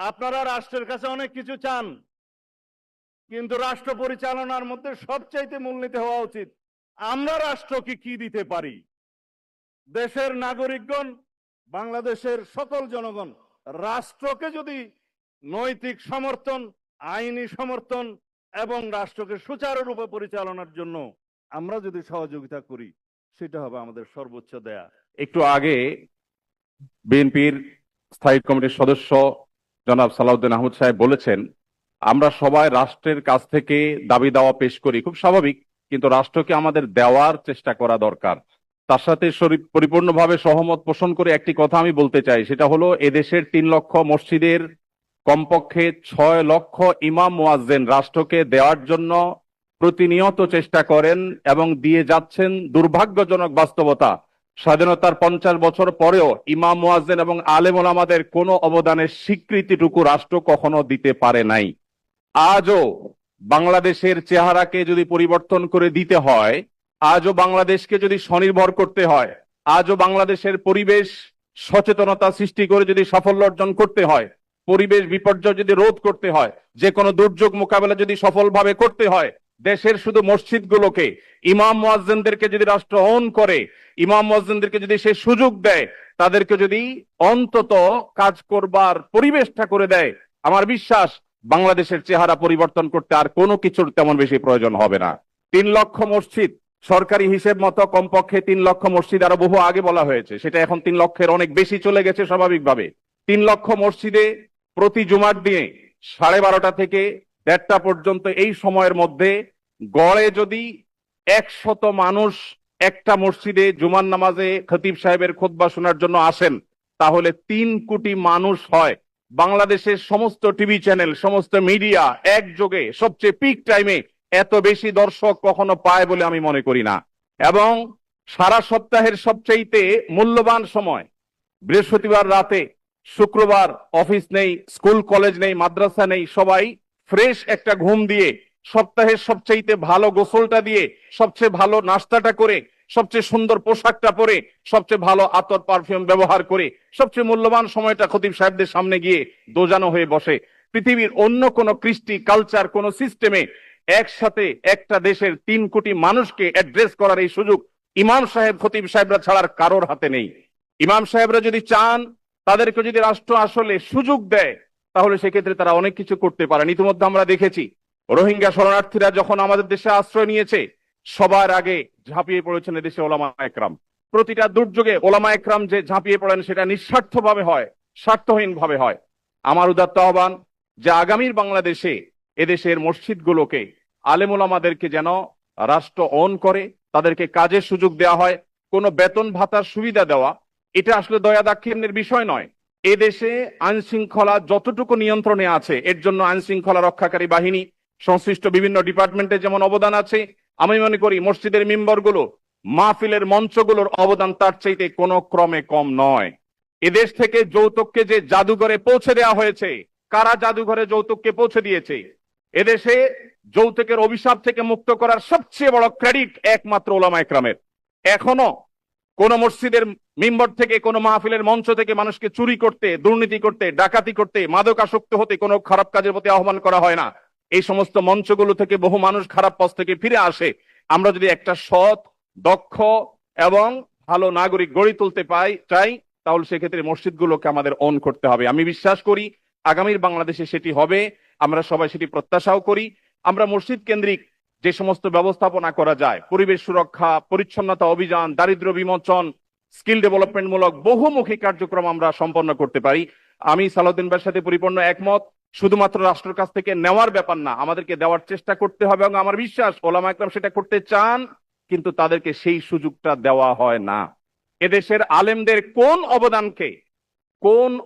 আপনারা রাষ্ট্রের কাছে অনেক কিছু চান, কিন্তু রাষ্ট্র পরিচালনার মধ্যে সবচাইতে মূলনীতি হওয়া উচিত আমরা রাষ্ট্রকে কি দিতে পারি। দেশের নাগরিকগণ, বাংলাদেশের সকল জনগণ রাষ্ট্রকে যদি নৈতিক সমর্থন, আইনি সমর্থন এবং রাষ্ট্রকে সুচারুরূপে পরিচালনার জন্য আমরা যদি সহযোগিতা করি, সেটা হবে আমাদের সর্বোচ্চ দেয়া। একটু আগে বিএনপির স্থায়ী কমিটির সদস্য জনাব সালাউদ্দিন আহমদ সাহেব বলেছেন, আমরা সবাই রাষ্ট্রের কাছ থেকে দাবি দাওয়া পেশ করি, খুব স্বাভাবিক, কিন্তু রাষ্ট্রকে আমাদের দেওয়ার চেষ্টা করা দরকার। তার সাথে পরিপূর্ণভাবে সহমত পোষণ করে একটি কথা আমি বলতে চাই, সেটা হলো এদেশের 3 লক্ষ মসজিদের কমপক্ষে 6 লক্ষ ইমাম মুয়াজ্জিন রাষ্ট্রকে দেওয়ার জন্য প্রতিনিয়ত চেষ্টা করেন এবং দিয়ে যাচ্ছেন। দুর্ভাগ্যজনক বাস্তবতা, স্বাধীনতার 50 বছর পরেও ইমাম মুয়াজ্জিন এবং আলেম ওলামাদের কোনো অবদানের স্বীকৃতিটুকু রাষ্ট্র কখনো দিতে পারে নাই। আজও বাংলাদেশের চেহারাকে যদি পরিবর্তন করে দিতে হয়, আজও বাংলাদেশকে যদি স্বনির্ভর করতে হয়, আজও বাংলাদেশের পরিবেশ সচেতনতা সৃষ্টি করে যদি সাফল্য অর্জন করতে হয়, পরিবেশ বিপর্যয় যদি রোধ করতে হয়, যে কোনো দুর্যোগ মোকাবেলা যদি সফলভাবে করতে হয়, দেশের শুধু মসজিদগুলোকে, ইমাম মুয়াজ্জিনদেরকে যদি রাষ্ট্র অন করে, ইমাম মুয়াজ্জিনদেরকে যদি সে সুযোগ দেয়, তাদেরকে যদি অন্তত কাজ করবার পরিবেশটা করে দেয়, আমার বিশ্বাস বাংলাদেশের চেহারা পরিবর্তন করতে আর কোনো কিছুর তেমন বেশি প্রয়োজন হবে না। 3 লক্ষ মসজিদ, সরকারি হিসেব মতো কমপক্ষে 3 লক্ষ মসজিদ, আরো বহু আগে বলা হয়েছে, সেটা এখন 3 লক্ষের অনেক বেশি চলে গেছে স্বাভাবিকভাবে। 3 লক্ষ মসজিদে প্রতি জুমার দিনে 12:30 থেকে 1:30 পর্যন্ত এই সময়ের মধ্যে গড়ে যদি 100 মানুষ একটা মসজিদে জুমার নামাজে খতিব সাহেবের খুতবা শোনার জন্য আসেন, তাহলে 3 কোটি মানুষ হয়। বাংলাদেশের সমস্ত টিভি চ্যানেল, সমস্ত মিডিয়া একযোগে সবচেয়ে পিক টাইমে এত বেশি দর্শক কখনো পায় বলে আমি মনে করি না। এবং সারা সপ্তাহের সবচাইতে মূল্যবান সময় বৃহস্পতিবার রাতে, শুক্রবার অফিস নেই, স্কুল কলেজ নেই, মাদ্রাসা নেই, সবাই ফ্রেশ একটা ঘুম দিয়ে, সপ্তাহের সবচাইতে ভালো গোসলটা দিয়ে, সবচেয়ে ভালো নাস্তাটা করে, সবচেয়ে সুন্দর পোশাকটা পরে, সবচেয়ে ভালো আতর পারফিউম ব্যবহার করে, সবচেয়ে মূল্যবান সময়টা খতিব সাহেবদের সামনে গিয়ে দোজানো হয়ে বসে। পৃথিবীর অন্য কোন কৃষ্টি, কালচার, কোন সিস্টেমে একসাথে একটা দেশের 3 কোটি মানুষকে অ্যাড্রেস করার এই সুযোগ ইমাম সাহেব, খতিব সাহেবরা ছাড়ার কারোর হাতে নেই। ইমাম সাহেবরা যদি চান, তাদেরকে যদি রাষ্ট্র আসলে সুযোগ দেয়, তাহলে সেক্ষেত্রে তারা অনেক কিছু করতে পারেন। ইতিমধ্যে আমরা দেখেছি, রোহিঙ্গা শরণার্থীরা যখন আমাদের দেশে আশ্রয় নিয়েছে, সবার আগে ঝাঁপিয়ে পড়েছেন এদেশে ওলামা একরাম। প্রতিটা দুর্যোগে ওলামা একরাম যে ঝাঁপিয়ে পড়েন, সেটা নিঃস্বার্থভাবে হয়, স্বার্থহীন ভাবে হয়। আমার উদাত্ত আহ্বান যে আগামীর বাংলাদেশে এদেশের মসজিদগুলোকে, আলেম ওলামাদেরকে যেন রাষ্ট্র অন করে, তাদেরকে কাজের সুযোগ দেওয়া হয়। কোনো বেতন ভাতার সুবিধা দেওয়া, এটা আসলে দয়া দাক্ষিণ্যের বিষয় নয়। এদেশে আইন শৃঙ্খলা যতটুকু নিয়ন্ত্রণে আছে, এর জন্য আইন শৃঙ্খলা রক্ষাকারী বাহিনী, সংশ্লিষ্ট বিভিন্ন ডিপার্টমেন্টের যেমন অবদান আছে, আমি মনে করি মসজিদের মিম্বরগুলো, মাহফিলের মঞ্চগুলোর অবদান তার চাইতে কোনো ক্রমে কম নয়। এদেশ থেকে যৌতুককে যে জাদুঘরে পৌঁছে দেওয়া হয়েছে, কারা জাদুঘরে যৌতুককে পৌঁছে দিয়েছে? এদেশে যৌতুকের অভিশাপ থেকে মুক্ত করার সবচেয়ে বড় ক্রেডিট একমাত্র ওলামা একরামের। এখনো কোন মসজিদের মিম্বর থেকে, কোন মাহফিলের মঞ্চ থেকে মানুষকে চুরি করতে, দুর্নীতি করতে, ডাকাতি করতে, মাদকাসক্ত হতে, কোনো খারাপ কাজের প্রতি আহ্বান করা হয় না। এই সমস্ত মঞ্চগুলো থেকে বহু মানুষ খারাপ পথ থেকে ফিরে আসে। আমরা যদি একটা সৎ, দক্ষ এবং ভালো নাগরিক গড়ে তুলতে চাই, তাহলে সেক্ষেত্রে মসজিদগুলোকে আমাদের অন করতে হবে। আমি বিশ্বাস করি আগামীর বাংলাদেশে সেটি হবে, আমরা সবাই সেটি প্রত্যাশাও করি। আমরা মসজিদ কেন্দ্রিক যে সমস্ত ব্যবস্থাপনা করা যায়, পরিবেশ সুরক্ষা, পরিচ্ছন্নতা অভিযান, দারিদ্র্য বিমোচন, স্কিল ডেভেলপমেন্ট মূলক বহুমুখী কার্যক্রম আমরা সম্পন্ন করতে পারি। আমি সালাউদ্দিন ভাইয়ের সাথে পরিপূর্ণ একমত। শুধুমাত্র রাষ্ট্রের কাছ থেকে নেওয়ার ব্যাপার না, আমাদেরকে দেওয়ার চেষ্টা করতে হবে, এবং আমার বিশ্বাস ওলামা একরাম সেটা করতে চান, কিন্তু তাদেরকে সেই সুযোগটা দেওয়া হয় না। এদেশের আলেমদের কোন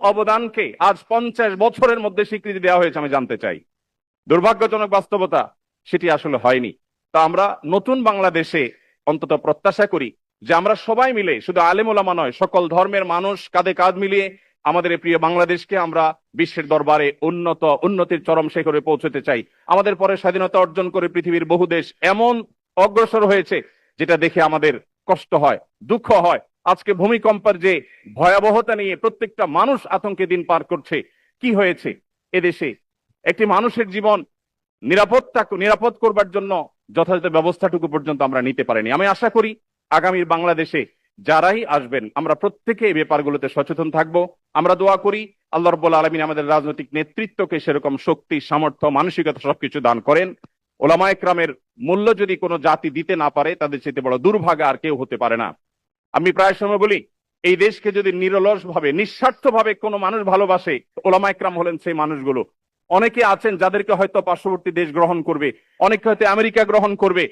অবদানকে আজ 50 বছরের মধ্যে স্বীকৃতি দেওয়া হয়েছে আমি জানতে চাই। দুর্ভাগ্যজনক বাস্তবতা, সেটি আসলে হয়নি। তা আমরা নতুন বাংলাদেশে অন্তত প্রত্যাশা করি যে আমরা সবাই মিলে, শুধু আলেম ওলামা নয়, সকল ধর্মের মানুষ কাঁধে কাঁধ মিলিয়ে আমাদের এই প্রিয় বাংলাদেশকে আমরা বিশ্বের দরবারে উন্নতির চরম শিখরে পৌঁছতে চাই। আমাদের পরে স্বাধীনতা অর্জন করে পৃথিবীর বহু দেশ এমন অগ্রসর হয়েছে, যেটা দেখে আমাদের কষ্ট হয়, দুঃখ হয়। আজকে ভূমিকম্পের যে ভয়াবহতা নিয়ে প্রত্যেকটা মানুষ আতঙ্কে দিন পার করছে, কি হয়েছে? এদেশে একটি মানুষের জীবন নিরাপদ করবার জন্য যথাযথ ব্যবস্থাটুকু পর্যন্ত আমরা নিতে পারিনি। আমি আশা করি আগামীর বাংলাদেশে যারাই আসবেন আমরা প্রত্যেকে এই ব্যাপারগুলোতে সচেতন থাকব। আমরা দোয়া করি আল্লাহ রাব্বুল আলামিন আমাদের রাজনৈতিক নেতৃত্বকে সেরকম শক্তি, সামর্থ্য, মানসিকতা সবকিছু দান করেন। ওলামায়ে কেরামের মূল্য যদি কোনো জাতি দিতে না পারে তাদের চেয়ে বড় দুর্ভাগা আর কেউ হতে পারে না। আমি প্রায় সময় বলি এই দেশকে যদি নিরলস ভাবে, নিঃস্বার্থ ভাবে কোনো মানুষ ভালোবাসে, ওলামায়ে কেরাম হলেন সেই মানুষগুলো। অনেকে আছেন যাদেরকে হয়তো পার্শ্ববর্তী দেশ গ্রহণ করবে, অনেকে হয়তো আমেরিকা গ্রহণ করবে।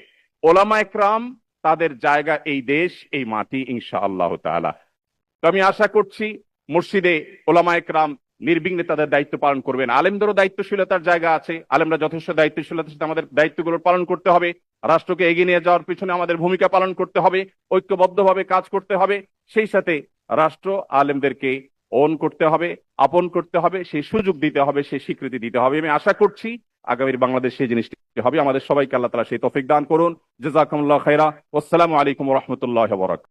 ওলামায়ে কেরাম তাদের জায়গা এই দেশ, এই মাটি, ইনশাআল্লাহ তাআলা। তো আমি আশা করছি মসজিদে ওলামায়ে কেরাম নির্বিঘ্নে তাদের দায়িত্ব পালন করবেন। আলেমদেরও দায়িত্বশীলতার জায়গা আছে, আলেমরা যথেষ্ট দায়িত্বশীলতার সাথে আমাদের দায়িত্বগুলো পালন করতে হবে। রাষ্ট্রকে এগিয়ে নিয়ে যাওয়ার পিছনে আমাদের ভূমিকা পালন করতে হবে, ঐক্যবদ্ধভাবে কাজ করতে হবে। সেই সাথে রাষ্ট্র আলেমদেরকে ওন করতে হবে, আপন করতে হবে, সেই সুযোগ দিতে হবে, সেই স্বীকৃতি দিতে হবে। আমি আশা করছি আগামীর বাংলাদেশ সেই জিনিসটি হবে। আমাদের সবাইকে আল্লাহ তাআলা সেই তৌফিক দান করুন। জাযাকুমুল্লাহু খাইরা। আসসালামু আলাইকুম ওয়া রাহমাতুল্লাহি ওয়া বারাকাতুহু।